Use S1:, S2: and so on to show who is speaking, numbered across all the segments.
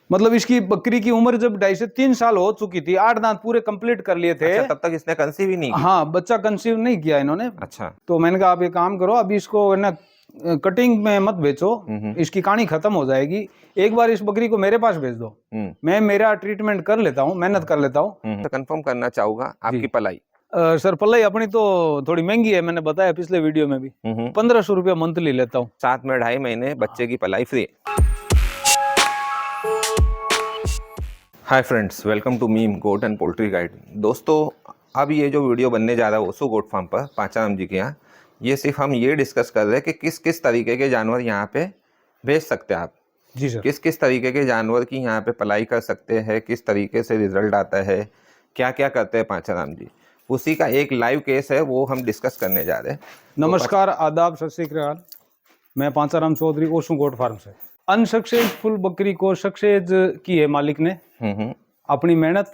S1: मतलब इसकी बकरी की उम्र जब 2.5 से 3 साल हो चुकी थी, 8 दांत पूरे कंप्लीट कर लिए थे।
S2: अच्छा, तब तक इसने कंसीव ही नहीं की?
S1: हाँ, बच्चा कंसीव नहीं किया इन्होंने।
S2: अच्छा।
S1: तो मैंने कहा आप एक काम करो, अभी इसको है ना कटिंग में मत बेचो, इसकी कहानी खत्म हो जाएगी। एक बार इस बकरी को मेरे पास भेज दो, मैं मेरा ट्रीटमेंट कर लेता हूँ, मेहनत कर लेता हूँ।
S2: तो कंफर्म करना चाहूंगा आपकी पलाई।
S1: सर पलाई अपनी तो थोड़ी महंगी है, मैंने बताया पिछले वीडियो में भी। 1500 रुपया मंथली लेता हूँ।
S2: साथ में 2.5 महीने बच्चे की पलाई free. Hi friends, welcome to meme goat and poultry guide. दोस्तों, अब ये जो वीडियो बनने जा रहा है ओशो गोट फार्म पर पाचाराम जी के यहाँ, ये सिर्फ हम ये डिस्कस कर रहे हैं कि किस किस तरीके के जानवर यहाँ पे भेज सकते हैं आप।
S1: जी सर।
S2: किस किस तरीके के जानवर की यहाँ पे पलाई कर सकते हैं, किस तरीके से रिजल्ट आता है, क्या क्या करते हैं पाचाराम जी, उसी का एक लाइव केस है, वो हम डिस्कस करने जा रहे हैं।
S1: नमस्कार, आदाब, सत श्री अकाल। मैं पाचाराम चौधरी, ओशो गोट फार्म से। अनसक्सेसफुल बकरी को सक्सेस की है मालिक ने, अपनी मेहनत,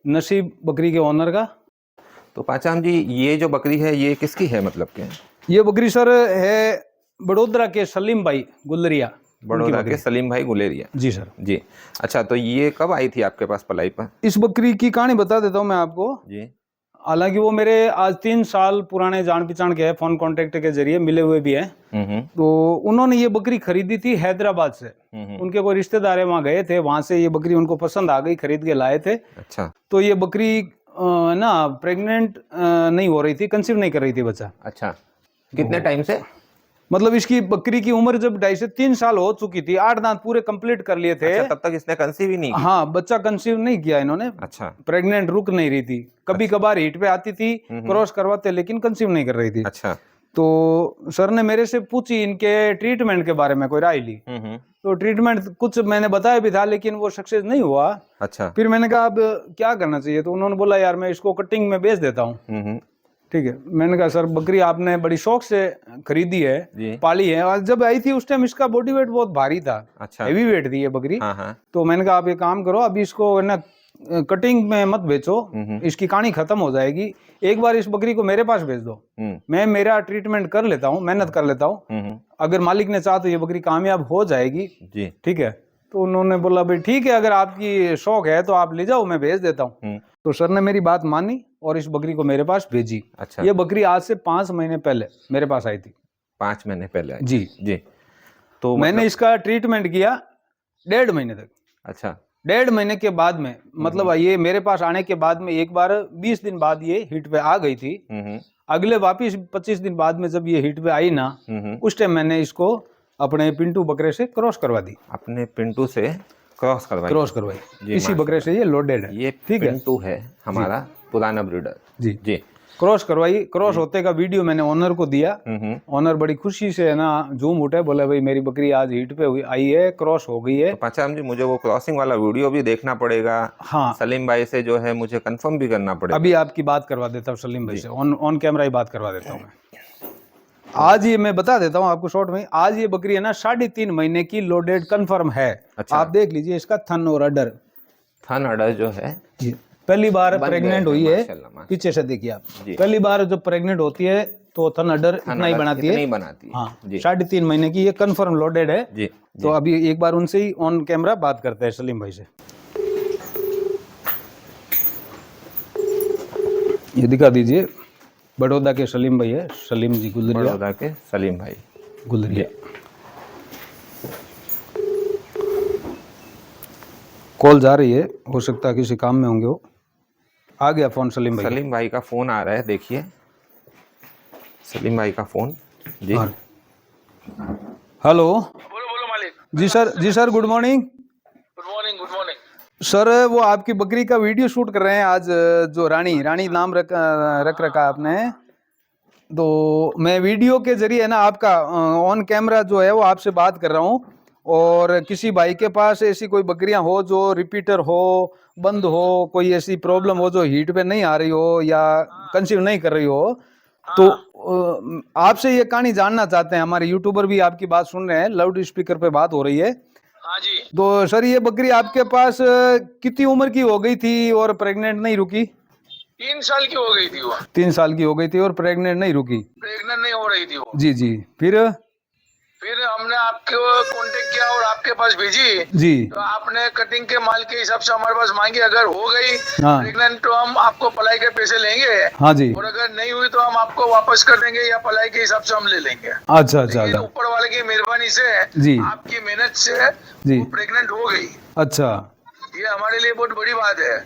S1: नसीब बकरी के ओनर का।
S2: तो पाचाराम जी, ये जो बकरी है ये किसकी है, मतलब क्या?
S1: ये बकरी सर है बड़ोदरा के सलीम भाई गुलरिया।
S2: बड़ौदा के सलीम भाई गुलेरिया
S1: जी सर।
S2: जी। अच्छा, तो ये कब आई थी आपके पास पलाई पर?
S1: इस बकरी की कहानी बता देता हूँ मैं आपको
S2: जी।
S1: हालांकि वो मेरे आज 3 साल पुराने जान पहचान के हैं, फोन कांटेक्ट के जरिए मिले हुए भी हैं। तो उन्होंने ये बकरी खरीदी थी हैदराबाद से। उनके कोई रिश्तेदार वहां गए थे, वहां से ये बकरी उनको पसंद आ गई, खरीद के लाए थे।
S2: अच्छा।
S1: तो ये बकरी ना प्रेग्नेंट नहीं हो रही थी, कंसीव नहीं कर रही थी बच्चा।
S2: अच्छा, कितने टाइम से?
S1: मतलब इसकी बकरी की उम्र जब 2.5 से 3 साल हो चुकी थी, 8 दांत पूरे कंप्लीट कर लिए थे।
S2: अच्छा, तब तक इसने कंसीव ही नहीं की?
S1: हाँ, बच्चा कंसीव नहीं किया इन्होंने।
S2: अच्छा।
S1: प्रेग्नेंट रुक नहीं रही थी, कभी कभार हीट पे आती थी, क्रॉस करवाते, लेकिन कंसीव नहीं कर रही थी।
S2: अच्छा।
S1: तो सर ने मेरे से पूछी इनके ट्रीटमेंट के बारे में, कोई राय ली। तो ट्रीटमेंट कुछ मैंने बताया भी था, लेकिन वो सक्सेस नहीं हुआ।
S2: अच्छा।
S1: फिर मैंने कहा अब क्या करना चाहिए, तो उन्होंने बोला यार मैं इसको कटिंग में बेच देता हूँ। ठीक है, मैंने कहा सर बकरी आपने बड़ी शौक से खरीदी है, पाली है, और जब आई थी उस टाइम इसका बॉडी वेट बहुत भारी था।
S2: अच्छा।
S1: हेवी वेट थी ये बकरी।
S2: हाँ।
S1: तो मैंने कहा आप एक काम करो, अभी इसको ना कटिंग में मत बेचो, इसकी कहानी खत्म हो जाएगी। एक बार इस बकरी को मेरे पास भेज दो, मैं मेरा ट्रीटमेंट कर लेता हूँ, मेहनत कर लेता हूँ। अगर मालिक ने चाहा तो ये बकरी कामयाब हो जाएगी। जी ठीक है। तो उन्होंने बोला भाई ठीक है, अगर आपकी शौक है तो आप ले जाओ, मैं भेज देता हूँ। तो सर ने मेरी बात मानी और इस बकरी को मेरे पास भेजी। अच्छा। ये बकरी आज से 5 महीने पहले मेरे पास आई थी।
S2: 5 महीने पहले आई?
S1: जी जी। तो मैंने इसका ट्रीटमेंट किया 1.5 महीने तक। अच्छा। 1.5 महीने के बाद में, मतलब ये मेरे पास आने के बाद में एक बार 20 दिन बाद ये हिट पे आ गई थी। अगले वापिस 25 दिन बाद में जब ये हिट पे आई ना, उस टाइम मैंने इसको अपने पिंटू बकरे से क्रॉस करवा दी।
S2: अपने पिंटू से क्रॉस करवाई?
S1: इसी बकरे से ये लोडेड है।
S2: ये पिंटू है हमारा पुराना ब्रीडर। जी जी। क्रॉस
S1: करवाई। क्रॉस होते का वीडियो मैंने ओनर को दिया। ओनर बड़ी खुशी से है ना झूम उठे, बोले भाई मेरी बकरी आज हीट पे हुई आई है, क्रॉस हो गई है।
S2: तो पाचाराम जी, मुझे वो क्रॉसिंग वाला वीडियो भी देखना पड़ेगा। हाँ, सलीम भाई से जो है मुझे कंफर्म भी करना पड़ेगा।
S1: अभी आपकी बात करवा देता हूँ सलीम भाई से, ऑन कैमरा ही बात करवा देता हूँ मैं। आज ये मैं बता देता हूँ आपको शॉर्ट में, आज ये बकरी है ना 3.5 महीने की लोडेड कंफर्म है। अच्छा। आप देख लीजिए इसका थन और अडर।
S2: थन अडर जो है
S1: पहली बार प्रेग्नेंट हुई है, पीछे से देखिए आप। पहली बार जब प्रेग्नेंट होती है तो थन अडर इतना ही बनाती है। हाँ, 3.5 महीने की ये कंफर्म लोडेड है। जी। तो अभी एक बार उनसे ही ऑन कैमरा बात करते हैं सलीम भाई से। ये दिखा दीजिए, बड़ौदा के सलीम भाई है, सलीम जी गुलरिया।
S2: बड़ौदा के सलीम भाई
S1: गुलरिया। कॉल जा रही है, हो सकता है किसी काम में होंगे वो। आ गया फोन सलीम भाई।
S2: सलीम भाई का फोन आ रहा है, देखिए सलीम भाई का फोन। जी
S1: हेलो।
S3: बोलो मालिक।
S1: जी sir good morning.
S3: Good morning.
S1: Sir वो आपकी बकरी का वीडियो शूट कर रहे हैं आज, जो रानी नाम रख रखा आपने। तो मैं वीडियो के जरिए है ना आपका ऑन कैमरा जो है वो आपसे बात कर रहा हूँ। और किसी भाई के पास ऐसी कोई बकरियां हो जो रिपीटर हो, बंद हो, कोई ऐसी प्रॉब्लम हो जो हीट पे नहीं आ रही हो या कंसीव नहीं कर रही हो, तो आपसे ये कहानी जानना चाहते हैं। हमारे यूट्यूबर भी आपकी बात सुन रहे हैं, लाउड स्पीकर पे बात हो रही है।
S3: हाँ जी।
S1: तो सर ये बकरी आपके पास कितनी उम्र की हो गई थी और प्रेग्नेंट नहीं रुकी?
S3: 3 साल की हो गई थी वो।
S1: 3 साल की हो गई थी और प्रेग्नेंट नहीं रुकी?
S3: प्रेग्नेंट नहीं हो रही थी वो।
S1: जी जी। फिर
S3: फिर हमने आपको कांटेक्ट किया और आपके पास भेजी,
S1: जी
S3: तो आपने कटिंग के माल के हिसाब से हमारे पास मांगी। अगर हो गई
S1: हाँ
S3: प्रेग्नेंट तो हम आपको पलाई के पैसे लेंगे,
S1: हाँ जी,
S3: और अगर नहीं हुई तो हम आपको वापस कर देंगे या पलाई के हिसाब से हम ले लेंगे।
S1: अच्छा अच्छा
S3: लेकिन
S1: अच्छा,
S3: ऊपर वाले की मेहरबानी से,
S1: जी
S3: आपकी मेहनत से
S1: जी,
S3: वो प्रेग्नेंट हो गई।
S1: अच्छा
S3: ये हमारे लिए बहुत बड़ी बात है।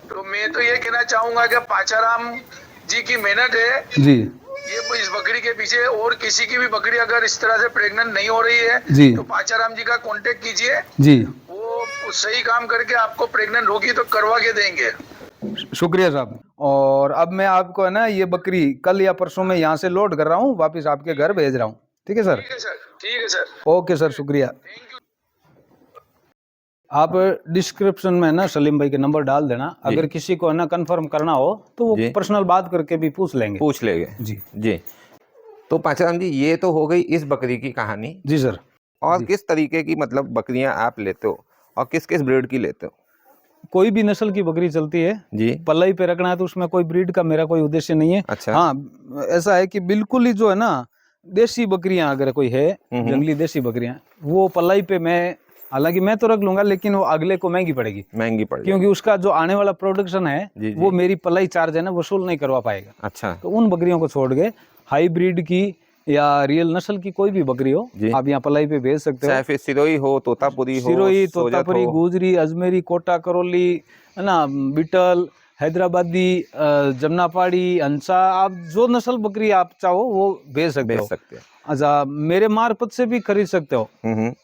S3: तो मैं तो ये कहना चाहूंगा कि पाचाराम जी की मेहनत है
S1: जी
S3: ये, इस बकरी के पीछे। और किसी की भी बकरी अगर इस तरह से प्रेग्नेंट नहीं हो रही है
S1: जी
S3: तो पाचाराम जी का कांटेक्ट कीजिए,
S1: जी,
S3: वो सही काम करके आपको प्रेग्नेंट होगी तो करवा के देंगे।
S1: शुक्रिया साहब। और अब मैं आपको है ना ये बकरी कल या परसों में यहाँ से लोड कर रहा हूँ, वापस आपके घर भेज रहा हूँ। ठीक है सर?
S3: ठीक है सर, ठीक है सर,
S1: ओके सर, शुक्रिया।
S3: Thank you.
S1: आप डिस्क्रिप्शन में ना सलीम भाई के नंबर डाल देना, अगर किसी को है ना कंफर्म करना हो तो वो
S2: जी।
S1: पर्सनल बात करके भी पूछ लेंगे।
S2: पूछ लेंगे
S1: जी
S2: जी। तो पाचाराम जी, ये तो हो गई इस बकरी की कहानी।
S1: जी सर।
S2: और
S1: जी।
S2: किस तरीके की मतलब बकरियां आप लेते हो और किस किस ब्रीड की लेते हो?
S1: कोई भी नस्ल की बकरी चलती है,
S2: जी।
S1: पलाई पे रखना है तो उसमें कोई ब्रीड का मेरा कोई उद्देश्य नहीं है।
S2: अच्छा।
S1: हाँ, ऐसा है कि बिल्कुल ही जो है ना देसी बकरियां अगर कोई है, जंगली देसी बकरियां, वो पलाई पे मैं, हालांकि मैं तो रख लूंगा लेकिन वो अगले को महंगी पड़ेगी,
S2: महंगी पड़ जाएगी।
S1: क्योंकि उसका जो आने वाला प्रोडक्शन है
S2: जी, जी।
S1: वो मेरी पलाई चार्ज है ना वसूल नहीं करवा पाएगा।
S2: अच्छा।
S1: तो उन बकरियों को छोड़ के हाई ब्रीड की या रियल नस्ल की कोई भी बकरी हो,
S2: जी।
S1: आप यहाँ पलाई पे भेज सकते हो।
S2: चाहे फिर सिरोही हो, तोतापुरी हो,
S1: सिरोही,
S2: सोजत
S1: तोतापुरी,
S2: हो।
S1: गुजरी, अजमेरी, कोटा करौली, है ना, बीटल, हैदराबादी, जमनापाड़ी, हंसा, आप जो नस्ल बकरी आप चाहो वो भेज सकते
S2: बेच
S1: हो।
S2: सकते हैं।
S1: अच्छा, मेरे मार्फत से भी खरीद सकते हो।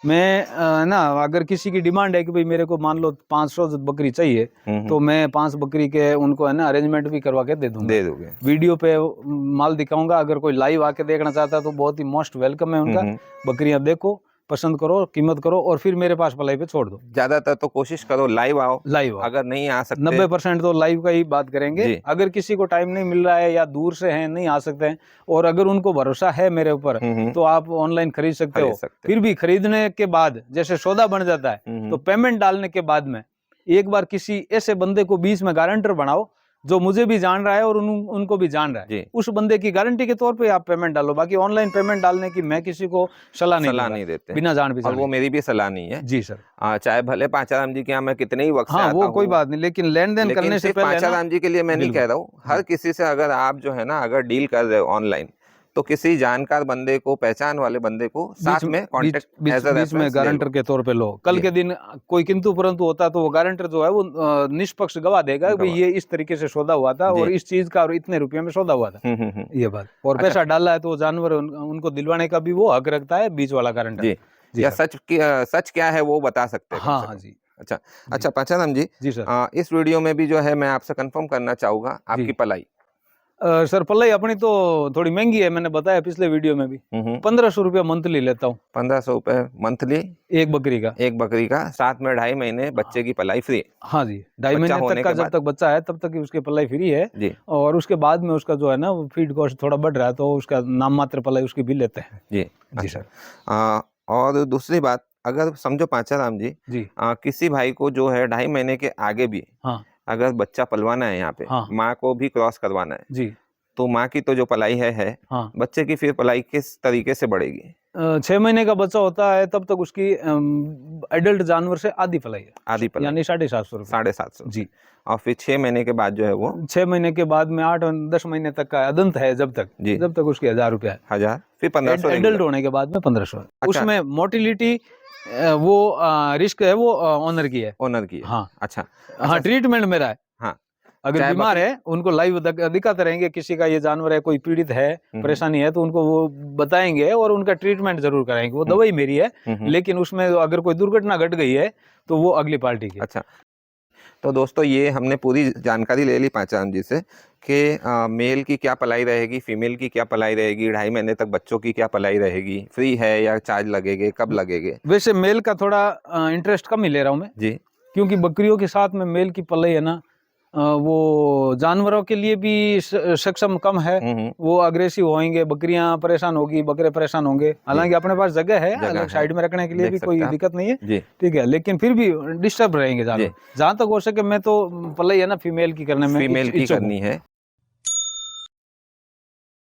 S1: मैं ना अगर किसी की डिमांड है कि भाई मेरे को मान लो 500 बकरी चाहिए, तो मैं 5 बकरी के उनको है ना अरेंजमेंट भी करवा के दे दूंगा।
S2: दे दोगे।
S1: वीडियो पे माल दिखाऊंगा, अगर कोई लाइव आके देखना चाहता है तो बहुत ही मोस्ट वेलकम है उनका। बकरियां देखो, पसंद करो, कीमत करो और फिर मेरे पास पलाई पे छोड़ दो।
S2: ज्यादातर तो कोशिश करो लाइव आओ।
S1: लाइव आओ।
S2: अगर नहीं आ सकते
S1: 90% तो लाइव का ही बात करेंगे।
S2: जी।
S1: अगर किसी को टाइम नहीं मिल रहा है या दूर से हैं, नहीं आ सकते हैं, और अगर उनको भरोसा है मेरे ऊपर, तो आप ऑनलाइन खरीद सकते हो। फिर भी खरीदने के बाद जैसे सौदा बन जाता है तो पेमेंट डालने के बाद में एक बार किसी ऐसे बंदे को बीच में गारंटर बनाओ जो मुझे भी जान रहा है और उनको भी जान रहा है।
S2: जी।
S1: उस बंदे की गारंटी के तौर पे आप पेमेंट डालो। बाकी ऑनलाइन पेमेंट डालने की मैं किसी को सलाह नहीं
S2: देते
S1: बिना जान
S2: और
S1: पहचान।
S2: वो मेरी भी सलाह नहीं है।
S1: जी सर।
S2: चाहे भले पाचाराम जी के यहाँ मैं कितने ही वक्त से
S1: हाँ,
S2: आता
S1: वो कोई
S2: हूँ,
S1: बात नहीं, लेकिन लेन देन
S2: लेकिन
S1: करने से
S2: सिर्फ
S1: पहले ना,
S2: पाचाराम जी के लिए मैं नहीं
S1: बिल्कुल।
S2: कह रहा हूँ, हर किसी से अगर आप जो है ना अगर डील कर रहे हो ऑनलाइन, तो किसी जानकार बंदे को, पहचान वाले बंदे को साथ में कांटेक्ट एज अ
S1: बीच में गारंटर के तौर पे लो। कल के दिन कोई किंतु परंतु होता तो वो गारंटर जो है वो निष्पक्ष गवाह देगा कि ये इस तरीके से सौदा हुआ था और इस चीज का और इतने रुपए में सौदा हुआ था, ये बात। और पैसा डाला है तो वो जानवर उनको दिलवाने का भी वो हक रखता है, बीच वाला गारंटर।
S2: जी। या सच क्या है वो बता सकते हैं।
S1: हाँ जी।
S2: अच्छा पाचाराम जी।
S1: जी सर।
S2: इस वीडियो में भी जो है मैं आपसे कंफर्म करना चाहूंगा आपकी पलाई।
S1: सर, पलाई अपनी तो थोड़ी महंगी है, मैंने बताया पिछले वीडियो में भी। 1500 रुपया मंथली लेता हूँ।
S2: 1500 रुपए मंथली
S1: एक बकरी का।
S2: साथ में 2.5 महीने बच्चे की पलाई फ्री।
S1: हाँ जी, 2.5 महीने तक का जब तक बच्चा है तब तक उसकी पलाई फ्री है
S2: जी।
S1: और उसके बाद में उसका जो है ना वो फीड कॉस्ट थोड़ा बढ़ रहा है तो उसका नाम मात्र पलाई उसकी भी लेते हैं।
S2: जी।
S1: जी सर।
S2: और दूसरी बात, अगर समझो पाचाराम जी, किसी भाई को जो है 2.5 महीने के आगे भी अगर बच्चा पलवाना है यहाँ पे, माँ को भी क्रॉस करवाना है जी, तो माँ की तो जो पलाई है बच्चे की फिर पलाई किस तरीके से बढ़ेगी?
S1: 6 महीने का बच्चा होता है तब तक उसकी एडल्ट जानवर से आधी पलाई है,
S2: आधी पलाई
S1: यानी 750 रुपये।
S2: 750
S1: जी।
S2: और फिर 6 महीने के बाद जो है वो
S1: 6 महीने के बाद में 8-10 महीने तक का अदंत है जब तक उसकी 1000 रुपया है।
S2: 1000, फिर 1500
S1: एडल्ट होने के बाद में 1500। उसमें मोटिलिटी वो रिस्क है वो ओनर की है। हाँ।
S2: अच्छा।
S1: हाँ, ट्रीटमेंट मेरा है।
S2: हाँ।
S1: अगर बीमार है उनको लाइव दिखाते रहेंगे, किसी का ये जानवर है, कोई पीड़ित है, परेशानी है, तो उनको वो बताएंगे और उनका ट्रीटमेंट जरूर कराएंगे। वो दवाई मेरी है, लेकिन उसमें अगर कोई दुर्घटना घट गई है तो वो अगली पार्टी की।
S2: अच्छा, तो दोस्तों ये हमने पूरी जानकारी ले ली पाचाराम जी से कि मेल की क्या पलाई रहेगी, फीमेल की क्या पलाई रहेगी, 2.5 महीने तक बच्चों की क्या पलाई रहेगी, फ्री है या चार्ज लगेंगे, कब लगेंगे?
S1: वैसे मेल का थोड़ा इंटरेस्ट कम ही ले रहा हूँ मैं जी, क्योंकि बकरियों के साथ में मेल की पलाई है ना, वो जानवरों के लिए भी सक्षम कम है, वो अग्रेसिव होंगे, बकरियां परेशान होगी, बकरे परेशान होंगे। हालांकि अपने पास जगह है अलग साइड में रखने के लिए भी कोई दिक्कत नहीं है, ठीक है, लेकिन फिर भी डिस्टर्ब रहेंगे जानवर। जहां तक हो सके मैं तो पलाई है ना फीमेल की करने में
S2: फीमेल की करनी है।